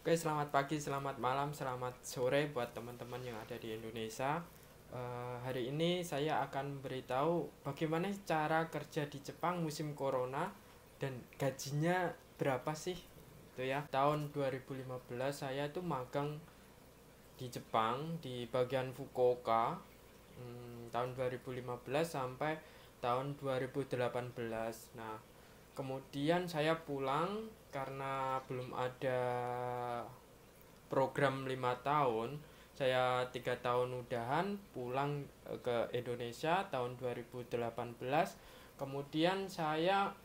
Oke, selamat pagi, selamat malam, selamat sore buat teman-teman yang ada di Indonesia. Hari ini saya akan beritahu bagaimana cara kerja di Jepang musim corona dan gajinya berapa sih. Itu ya. Tahun 2015 saya itu magang di Jepang di bagian Fukuoka. Tahun 2015 sampai tahun 2018. Nah, kemudian saya pulang karena belum ada program 5 tahun. Saya 3 tahun udahan pulang ke Indonesia tahun 2018. Kemudian saya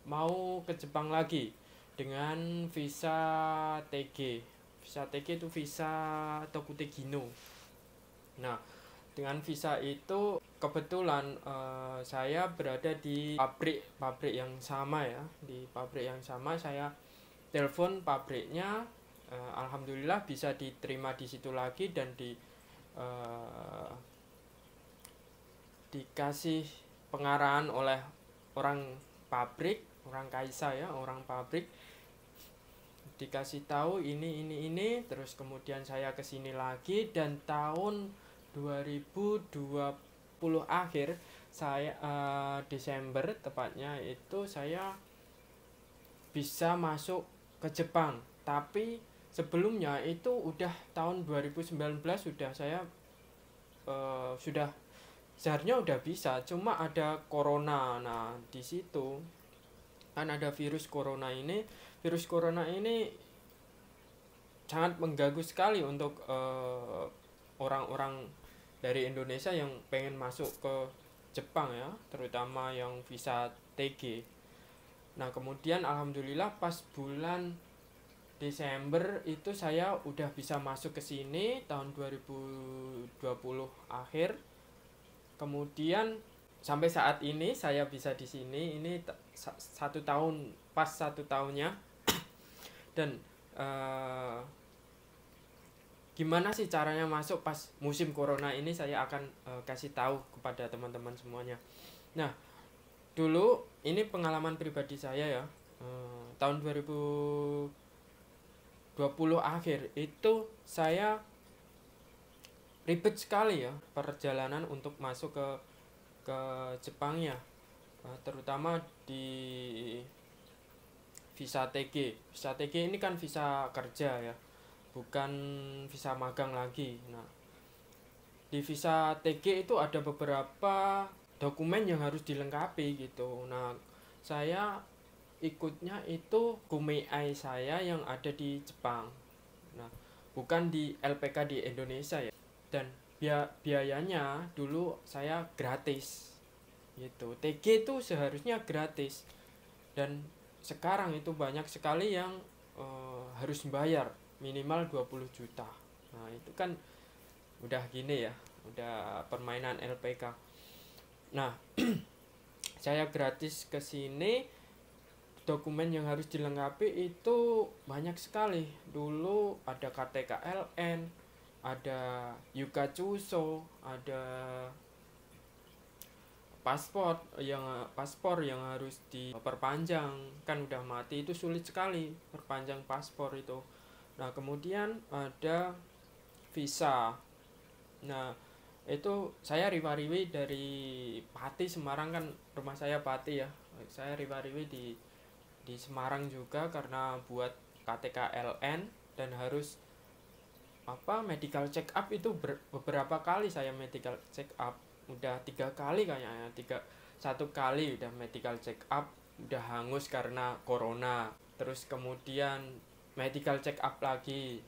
mau ke Jepang lagi dengan visa TG. Visa TG itu visa Tokuteki no. Nah, dengan visa itu kebetulan saya berada di pabrik yang sama ya. Di pabrik yang sama saya telepon pabriknya. Alhamdulillah bisa diterima di situ lagi dan eh, dikasih pengarahan oleh orang pabrik, orang kaisa ya, orang pabrik, dikasih tahu ini terus kemudian saya kesini lagi dan tahun 2020 akhir saya Desember tepatnya itu saya bisa masuk ke Jepang. Tapi sebelumnya itu udah tahun 2019 sudah saya sudah seharusnya udah bisa, cuma ada corona. Nah, di situ kan ada virus corona ini. Virus corona ini sangat mengganggu sekali untuk orang-orang dari Indonesia yang pengen masuk ke Jepang ya, terutama yang visa TG. Nah, kemudian alhamdulillah pas bulan Desember itu saya udah bisa masuk ke sini tahun 2020 akhir. Kemudian sampai saat ini saya bisa di sini ini 1 tahun, pas 1 tahunnya. Dan eh, gimana sih caranya masuk pas musim corona ini saya akan kasih tahu kepada teman-teman semuanya. Nah, dulu ini pengalaman pribadi saya ya. Tahun 2020 akhir itu saya ribet sekali ya perjalanan untuk masuk ke Jepangnya. Terutama di visa TG. Visa TG ini kan visa kerja ya, bukan visa magang lagi. Nah, di visa TG itu ada beberapa dokumen yang harus dilengkapi gitu. Nah, saya ikutnya itu Kumei saya yang ada di Jepang. Nah, bukan di LPK di Indonesia ya. Dan biayanya dulu saya gratis gitu. TG itu seharusnya gratis dan sekarang itu banyak sekali yang harus bayar minimal 20 juta. Nah, itu kan udah gini ya, udah permainan LPK. Nah, saya gratis ke sini. Dokumen yang harus dilengkapi itu banyak sekali. Dulu ada KTKLN, ada Yuka Chuso, ada paspor yang harus diperpanjang, kan udah mati, itu sulit sekali perpanjang paspor itu. Nah, kemudian ada visa. Nah, itu saya riwa-riwi dari Pati Semarang, kan rumah saya Pati ya. Saya riwa-riwi di Semarang juga karena buat KTKLN dan harus medical check up itu beberapa kali saya medical check up. Udah 3 kali kayaknya, 1 kali udah medical check up udah hangus karena corona. Terus kemudian medical check up lagi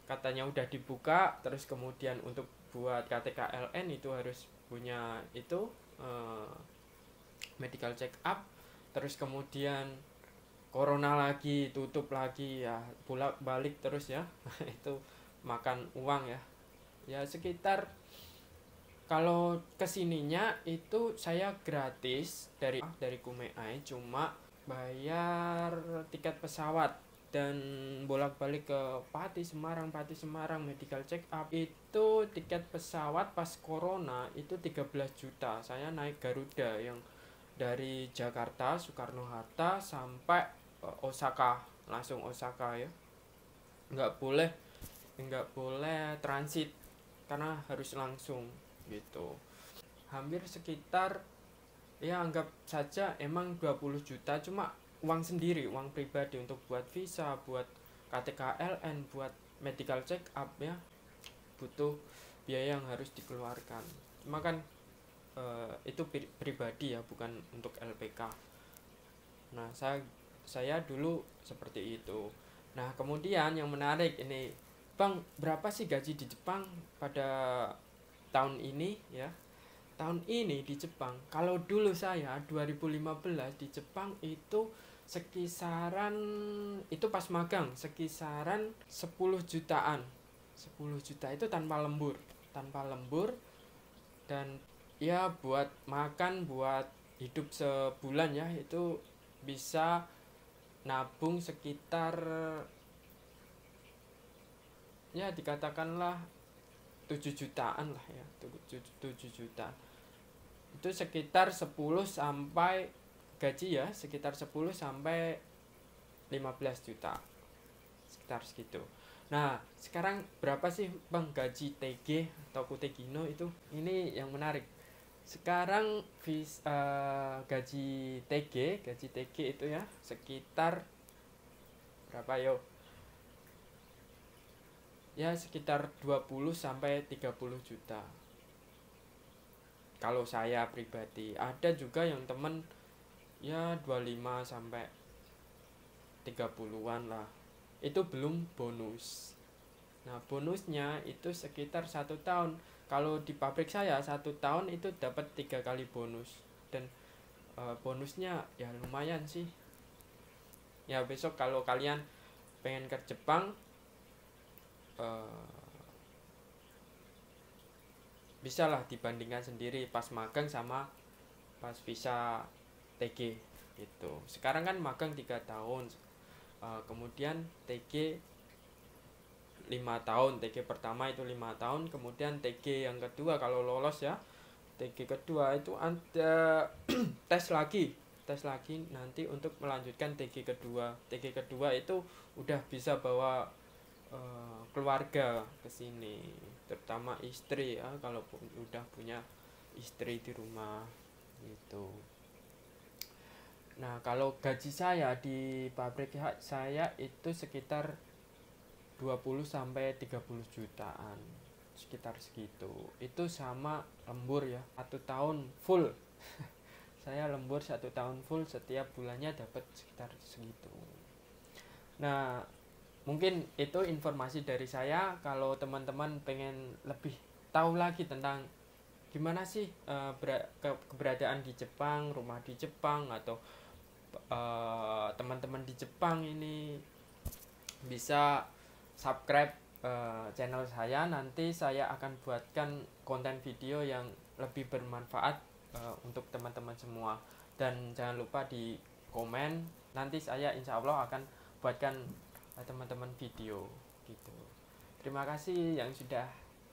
katanya udah dibuka. Terus kemudian untuk buat KTKLN itu harus punya itu medical check up. Terus kemudian corona lagi, tutup lagi ya, bolak balik terus ya. Itu makan uang ya, ya sekitar, kalau kesininya itu saya gratis dari Kumei, cuma bayar tiket pesawat dan bolak-balik ke Pati Semarang medical check up. Itu tiket pesawat pas corona itu 13 juta. Saya naik Garuda yang dari Jakarta Soekarno Hatta sampai Osaka, langsung Osaka ya. nggak boleh transit karena harus langsung gitu. Hampir sekitar, ya anggap saja emang 20 juta, cuma uang sendiri, uang pribadi untuk buat visa, buat KTKLN, buat medical check up ya, butuh biaya yang harus dikeluarkan. Cuma kan itu pribadi ya, bukan untuk LPK. Nah, saya dulu seperti itu. Nah, kemudian yang menarik ini, Bang, berapa sih gaji di Jepang pada tahun ini ya? Tahun ini di Jepang, kalau dulu saya 2015 di Jepang itu sekisaran, itu pas magang sekisaran 10 jutaan. 10 juta itu tanpa lembur. Tanpa lembur, dan ya buat makan, buat hidup sebulan ya, itu bisa nabung sekitar, ya dikatakanlah 7 jutaan lah ya, 7 juta. Itu sekitar 10 sampai, gaji ya sekitar 10 sampai 15 juta. Sekitar segitu. Nah, sekarang berapa sih Bang gaji TG atau Kutegino itu? Ini yang menarik. Sekarang gaji TG itu ya sekitar berapa yo? Ya sekitar 20 sampai 30 juta. Kalau saya pribadi, ada juga yang temen ya 25 sampai 30-an lah. Itu belum bonus. Nah, bonusnya itu sekitar 1 tahun. Kalau di pabrik saya 1 tahun itu dapat 3 kali bonus. Dan bonusnya ya lumayan sih. Ya besok kalau kalian pengen ke Jepang, bisa lah dibandingkan sendiri pas magang sama pas visa TG gitu. Sekarang kan magang 3 tahun, kemudian TG 5 tahun. TG pertama itu 5 tahun, kemudian TG yang kedua kalau lolos ya, TG kedua itu ada tes lagi nanti untuk melanjutkan TG kedua. TG kedua itu udah bisa bawa keluarga ke sini, terutama istri ya, kalau udah punya istri di rumah gitu. Nah, kalau gaji saya di pabrik saya itu sekitar 20 sampai 30 jutaan, sekitar segitu. Itu sama lembur ya, 1 tahun full. Saya lembur 1 tahun full, setiap bulannya dapat sekitar segitu. Nah, mungkin itu informasi dari saya. Kalau teman-teman pengen lebih tahu lagi tentang gimana sih keberadaan di Jepang, rumah di Jepang, atau teman-teman di Jepang ini, bisa subscribe channel saya. Nanti saya akan buatkan konten video yang lebih bermanfaat untuk teman-teman semua. Dan jangan lupa di komen, nanti saya insya Allah akan buatkan teman-teman video gitu. Terima kasih yang sudah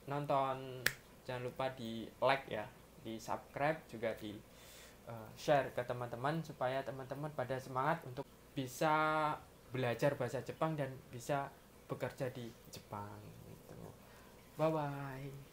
nonton. Jangan lupa di like ya, di subscribe, juga di share ke teman-teman, supaya teman-teman pada semangat untuk bisa belajar bahasa Jepang dan bisa bekerja di Jepang gitu. Bye bye.